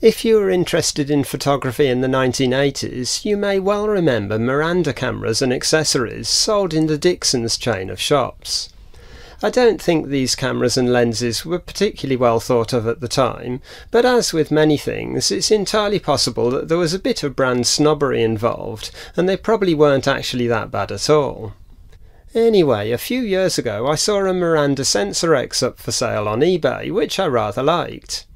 If you were interested in photography in the 1980s, you may well remember Miranda cameras and accessories sold in the Dixon's chain of shops. I don't think these cameras and lenses were particularly well thought of at the time, but as with many things, it's entirely possible that there was a bit of brand snobbery involved, and they probably weren't actually that bad at all. Anyway, a few years ago I saw a Miranda Sensor X up for sale on eBay, which I rather liked.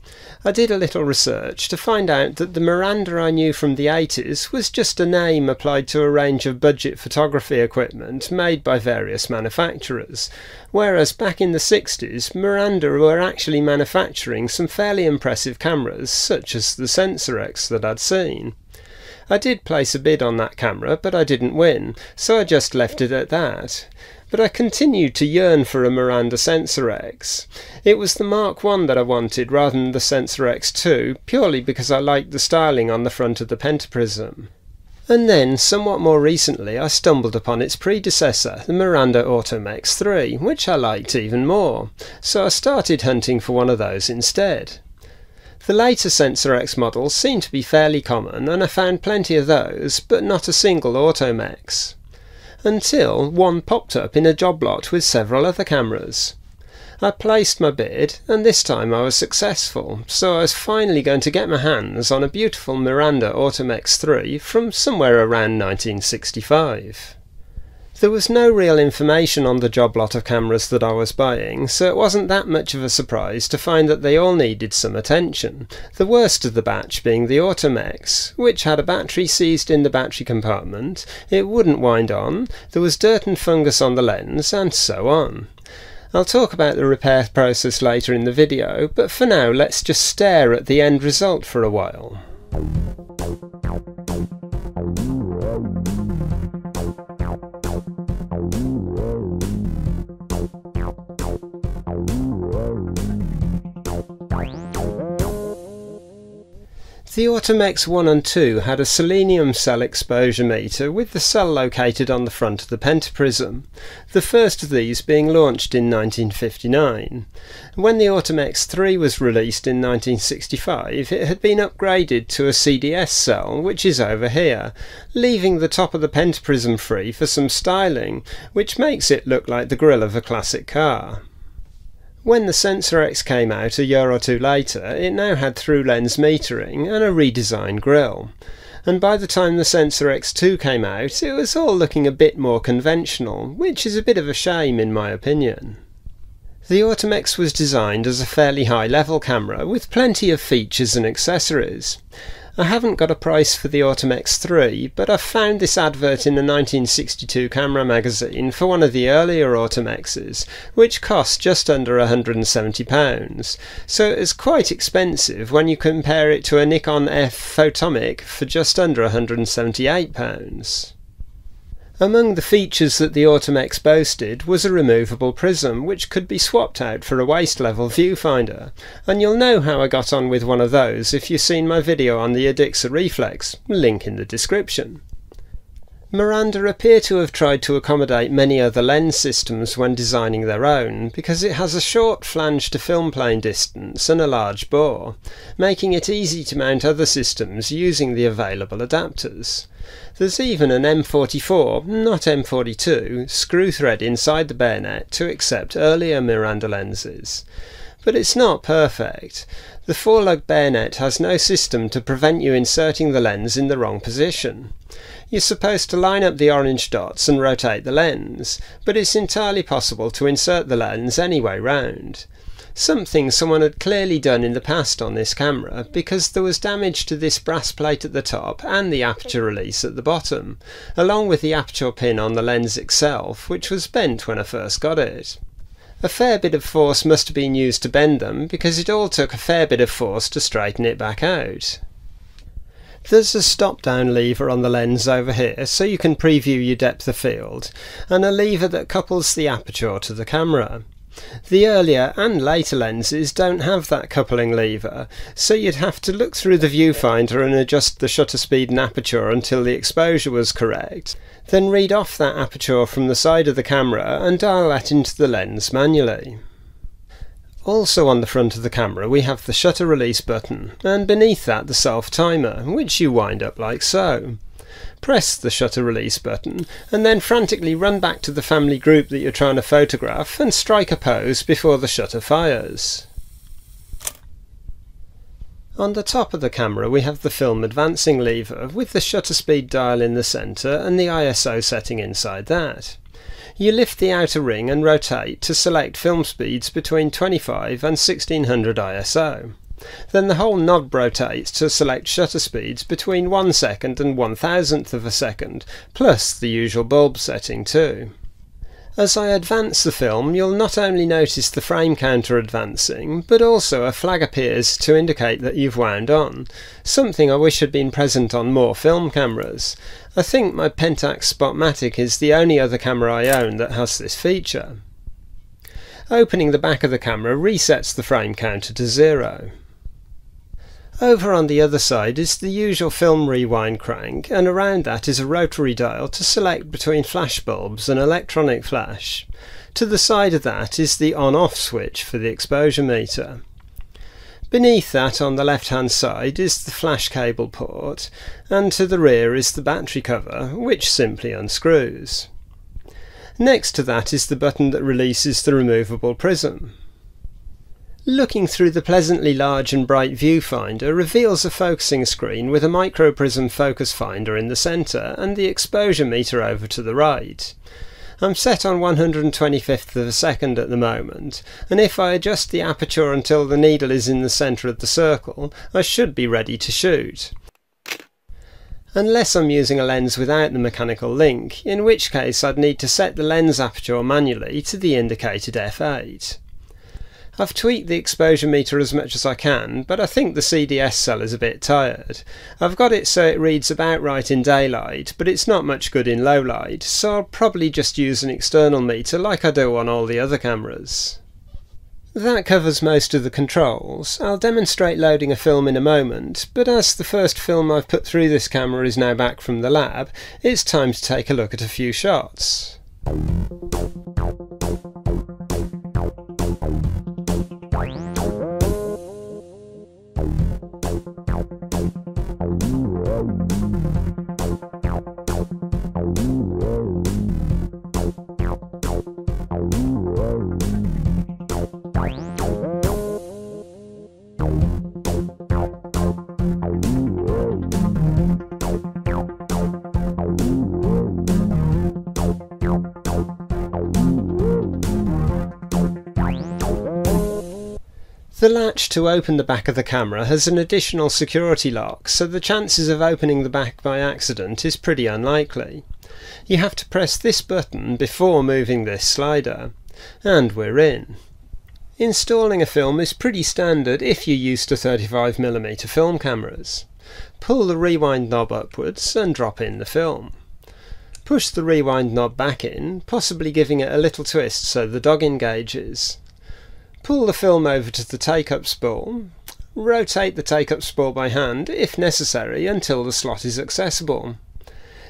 I did a little research to find out that the Miranda I knew from the 80s was just a name applied to a range of budget photography equipment made by various manufacturers, whereas back in the 60s Miranda were actually manufacturing some fairly impressive cameras such as the Sensor X that I'd seen. I did place a bid on that camera, but I didn't win, so I just left it at that. But I continued to yearn for a Miranda Sensor X. It was the Mark I that I wanted rather than the Sensor X II, purely because I liked the styling on the front of the pentaprism. And then, somewhat more recently, I stumbled upon its predecessor, the Miranda Automex III, which I liked even more, so I started hunting for one of those instead. The later Sensor X models seemed to be fairly common, and I found plenty of those, but not a single Automex. Until one popped up in a job lot with several other cameras. I placed my bid, and this time I was successful, so I was finally going to get my hands on a beautiful Miranda Automex III from somewhere around 1965. There was no real information on the job lot of cameras that I was buying, so it wasn't that much of a surprise to find that they all needed some attention, the worst of the batch being the Automex, which had a battery seized in the battery compartment, it wouldn't wind on, there was dirt and fungus on the lens, and so on. I'll talk about the repair process later in the video, but for now let's just stare at the end result for a while. The Automex I and II had a selenium cell exposure meter with the cell located on the front of the pentaprism, the first of these being launched in 1959. When the Automex III was released in 1965, it had been upgraded to a CDS cell, which is over here, leaving the top of the pentaprism free for some styling, which makes it look like the grille of a classic car. When the Sensor X came out a year or two later, it now had through lens metering and a redesigned grille, and by the time the Sensor X2 came out it was all looking a bit more conventional, which is a bit of a shame in my opinion. The Automex was designed as a fairly high level camera with plenty of features and accessories. I haven't got a price for the Automex III, but I found this advert in a 1962 camera magazine for one of the earlier Automexes, which cost just under £170, so it is quite expensive when you compare it to a Nikon F Photomic for just under £178. Among the features that the Automex boasted was a removable prism which could be swapped out for a waist-level viewfinder, and you'll know how I got on with one of those if you've seen my video on the Adixa Reflex, link in the description. Miranda appear to have tried to accommodate many other lens systems when designing their own, because it has a short flange to film plane distance and a large bore, making it easy to mount other systems using the available adapters. There's even an M44, not M42, screw thread inside the bayonet to accept earlier Miranda lenses. But it's not perfect. The four-lug bayonet has no system to prevent you inserting the lens in the wrong position. You're supposed to line up the orange dots and rotate the lens, but it's entirely possible to insert the lens any way round. Something someone had clearly done in the past on this camera, because there was damage to this brass plate at the top and the aperture release at the bottom, along with the aperture pin on the lens itself, which was bent when I first got it. A fair bit of force must have been used to bend them, because it all took a fair bit of force to straighten it back out. There's a stop-down lever on the lens over here so you can preview your depth of field, and a lever that couples the aperture to the camera. The earlier and later lenses don't have that coupling lever, so you'd have to look through the viewfinder and adjust the shutter speed and aperture until the exposure was correct, then read off that aperture from the side of the camera and dial that into the lens manually. Also on the front of the camera we have the shutter release button, and beneath that the self timer, which you wind up like so. Press the shutter release button and then frantically run back to the family group that you're trying to photograph and strike a pose before the shutter fires. On the top of the camera we have the film advancing lever with the shutter speed dial in the centre and the ISO setting inside that. You lift the outer ring and rotate to select film speeds between 25 and 1600 ISO. Then the whole knob rotates to select shutter speeds between 1 second and 1/1000th of a second, plus the usual bulb setting too. As I advance the film, you'll not only notice the frame counter advancing, but also a flag appears to indicate that you've wound on, something I wish had been present on more film cameras. I think my Pentax Spotmatic is the only other camera I own that has this feature. Opening the back of the camera resets the frame counter to 0. Over on the other side is the usual film rewind crank, and around that is a rotary dial to select between flash bulbs and electronic flash. To the side of that is the on-off switch for the exposure meter. Beneath that on the left hand side is the flash cable port, and to the rear is the battery cover, which simply unscrews. Next to that is the button that releases the removable prism. Looking through the pleasantly large and bright viewfinder reveals a focusing screen with a microprism focus finder in the centre and the exposure meter over to the right. I'm set on 125th of a second at the moment, and if I adjust the aperture until the needle is in the centre of the circle, I should be ready to shoot. Unless I'm using a lens without the mechanical link, in which case I'd need to set the lens aperture manually to the indicated f8. I've tweaked the exposure meter as much as I can, but I think the CDS cell is a bit tired. I've got it so it reads about right in daylight, but it's not much good in low light, so I'll probably just use an external meter like I do on all the other cameras. That covers most of the controls. I'll demonstrate loading a film in a moment, but as the first film I've put through this camera is now back from the lab, it's time to take a look at a few shots. The latch to open the back of the camera has an additional security lock, so the chances of opening the back by accident is pretty unlikely. You have to press this button before moving this slider, and we're in. Installing a film is pretty standard if you're used to 35mm film cameras. Pull the rewind knob upwards and drop in the film. Push the rewind knob back in, possibly giving it a little twist so the dog engages. Pull the film over to the take-up spool. Rotate the take-up spool by hand, if necessary, until the slot is accessible.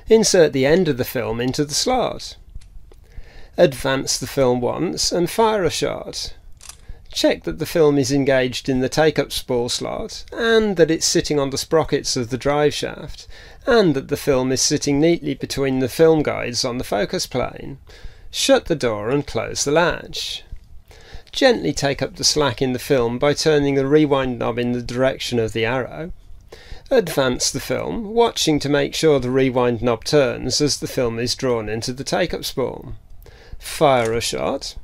Insert the end of the film into the slot. Advance the film once and fire a shot. Check that the film is engaged in the take-up spool slot, and that it's sitting on the sprockets of the drive shaft, and that the film is sitting neatly between the film guides on the focus plane. Shut the door and close the latch. Gently take up the slack in the film by turning the rewind knob in the direction of the arrow. Advance the film, watching to make sure the rewind knob turns as the film is drawn into the take-up spool. Fire a shot.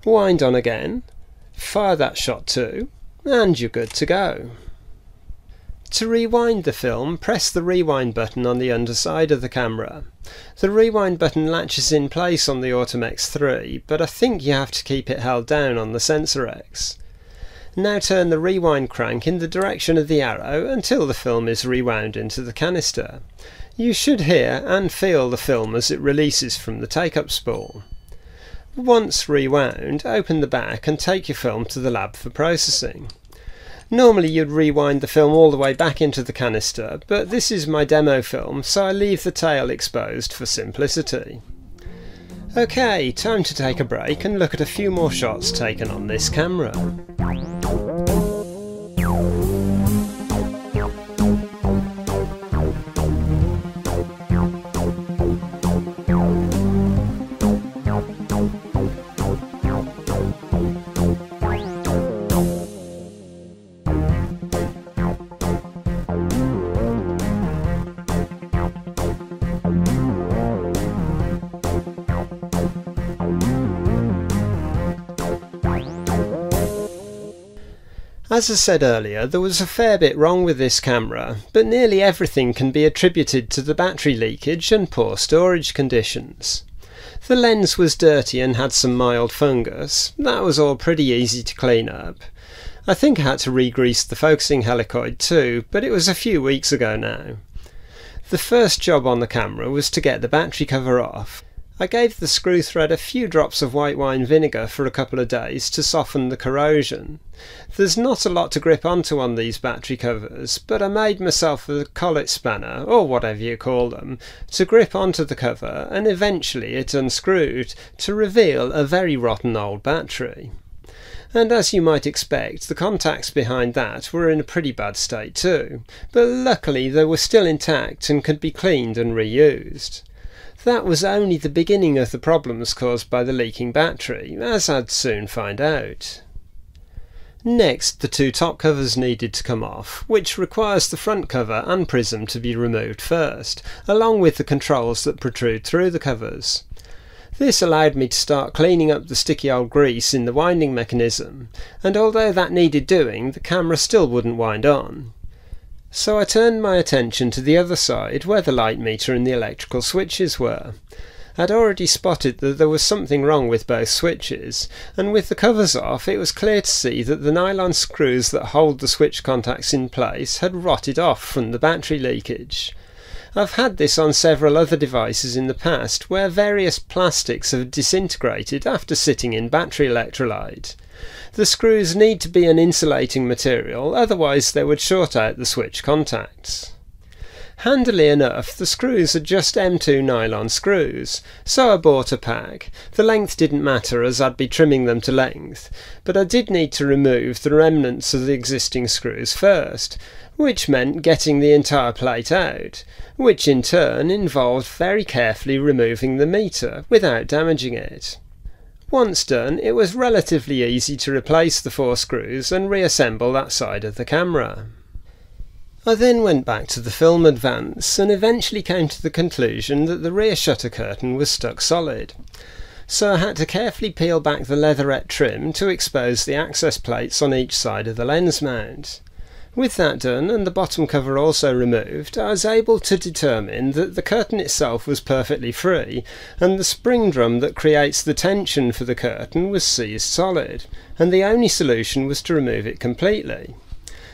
Wind on again. Fire that shot too, and you're good to go. To rewind the film, press the rewind button on the underside of the camera. The rewind button latches in place on the Automex III, but I think you have to keep it held down on the Sensor X. Now turn the rewind crank in the direction of the arrow until the film is rewound into the canister. You should hear and feel the film as it releases from the take-up spool. Once rewound, open the back and take your film to the lab for processing. Normally you'd rewind the film all the way back into the canister, but this is my demo film, so I leave the tail exposed for simplicity. Okay, time to take a break and look at a few more shots taken on this camera. As I said earlier, there was a fair bit wrong with this camera, but nearly everything can be attributed to the battery leakage and poor storage conditions. The lens was dirty and had some mild fungus. That was all pretty easy to clean up. I think I had to re-grease the focusing helicoid too, but it was a few weeks ago now. The first job on the camera was to get the battery cover off. I gave the screw thread a few drops of white wine vinegar for a couple of days to soften the corrosion. There's not a lot to grip onto on these battery covers, but I made myself a collet spanner, or whatever you call them, to grip onto the cover, and eventually it unscrewed to reveal a very rotten old battery. And as you might expect, the contacts behind that were in a pretty bad state too, but luckily they were still intact and could be cleaned and reused. That was only the beginning of the problems caused by the leaking battery, as I'd soon find out. Next, the two top covers needed to come off, which requires the front cover and prism to be removed first, along with the controls that protrude through the covers. This allowed me to start cleaning up the sticky old grease in the winding mechanism, and although that needed doing, the camera still wouldn't wind on. So I turned my attention to the other side where the light meter and the electrical switches were. I'd already spotted that there was something wrong with both switches, and with the covers off it was clear to see that the nylon screws that hold the switch contacts in place had rotted off from the battery leakage. I've had this on several other devices in the past where various plastics have disintegrated after sitting in battery electrolyte. The screws need to be an insulating material, otherwise they would short out the switch contacts. Handily enough, the screws are just M2 nylon screws, so I bought a pack. The length didn't matter as I'd be trimming them to length, but I did need to remove the remnants of the existing screws first, which meant getting the entire plate out, which in turn involved very carefully removing the meter without damaging it. Once done, it was relatively easy to replace the 4 screws and reassemble that side of the camera. I then went back to the film advance and eventually came to the conclusion that the rear shutter curtain was stuck solid. So I had to carefully peel back the leatherette trim to expose the access plates on each side of the lens mount. With that done and the bottom cover also removed, I was able to determine that the curtain itself was perfectly free and the spring drum that creates the tension for the curtain was seized solid, and the only solution was to remove it completely.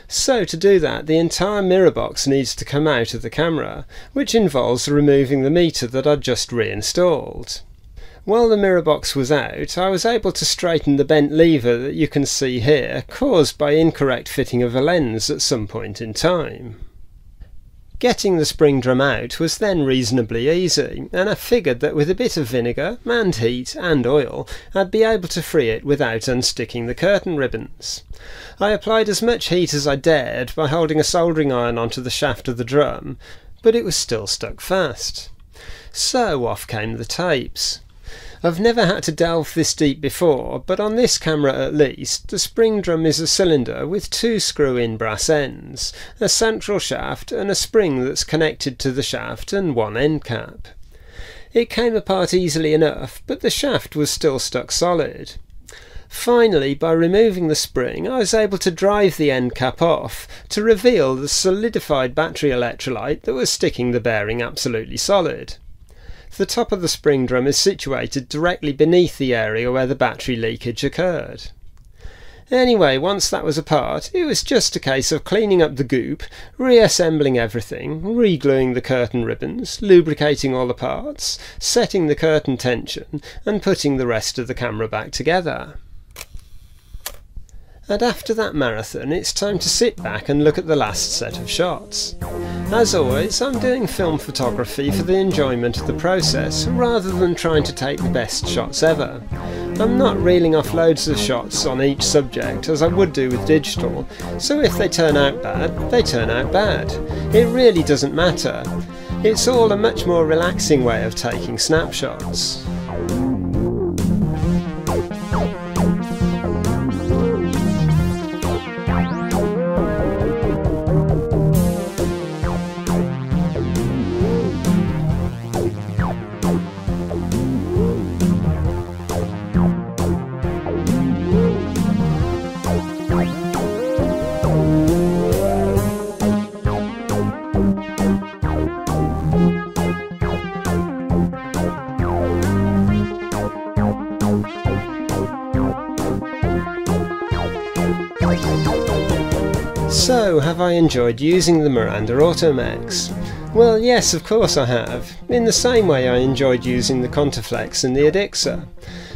So to do that, the entire mirror box needs to come out of the camera, which involves removing the meter that I'd just reinstalled. While the mirror box was out, I was able to straighten the bent lever that you can see here, caused by incorrect fitting of a lens at some point in time. Getting the spring drum out was then reasonably easy, and I figured that with a bit of vinegar, and heat, and oil, I'd be able to free it without unsticking the curtain ribbons. I applied as much heat as I dared by holding a soldering iron onto the shaft of the drum, but it was still stuck fast. So off came the tapes. I've never had to delve this deep before, but on this camera at least, the spring drum is a cylinder with 2 screw-in brass ends, a central shaft and a spring that's connected to the shaft and 1 end cap. It came apart easily enough, but the shaft was still stuck solid. Finally, by removing the spring, I was able to drive the end cap off to reveal the solidified battery electrolyte that was sticking the bearing absolutely solid. The top of the spring drum is situated directly beneath the area where the battery leakage occurred. Anyway, once that was apart, it was just a case of cleaning up the goop, reassembling everything, re-gluing the curtain ribbons, lubricating all the parts, setting the curtain tension, and putting the rest of the camera back together. And after that marathon, it's time to sit back and look at the last set of shots. As always, I'm doing film photography for the enjoyment of the process, rather than trying to take the best shots ever. I'm not reeling off loads of shots on each subject as I would do with digital, so if they turn out bad, they turn out bad. It really doesn't matter. It's all a much more relaxing way of taking snapshots. So, have I enjoyed using the Miranda Automex? Well, yes, of course I have, in the same way I enjoyed using the Contaflex and the Adixa.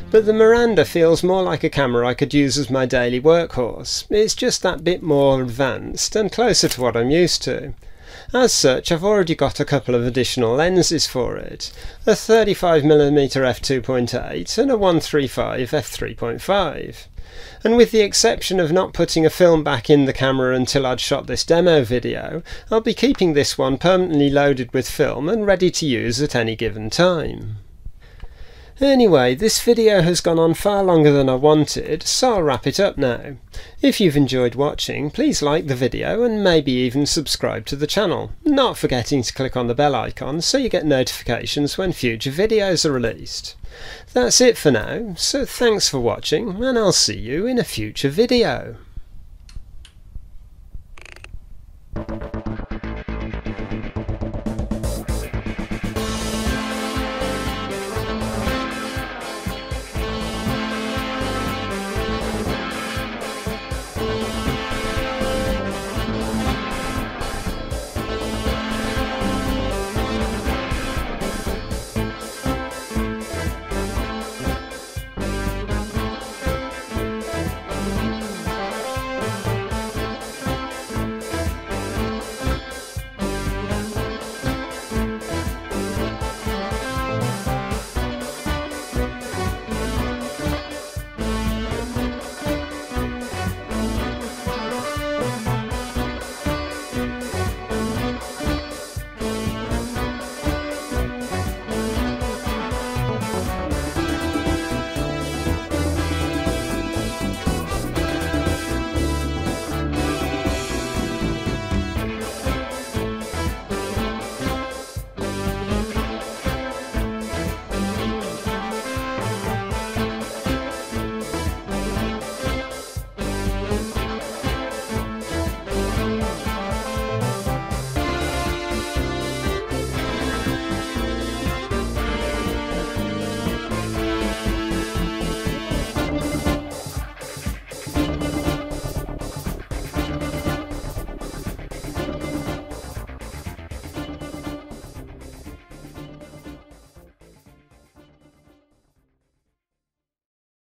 But the Miranda feels more like a camera I could use as my daily workhorse. It's just that bit more advanced and closer to what I'm used to. As such, I've already got a couple of additional lenses for it, a 35mm f2.8 and a 135 f3.5. And with the exception of not putting a film back in the camera until I'd shot this demo video, I'll be keeping this one permanently loaded with film and ready to use at any given time. Anyway, this video has gone on far longer than I wanted, so I'll wrap it up now. If you've enjoyed watching, please like the video and maybe even subscribe to the channel, not forgetting to click on the bell icon so you get notifications when future videos are released. That's it for now, so thanks for watching and I'll see you in a future video.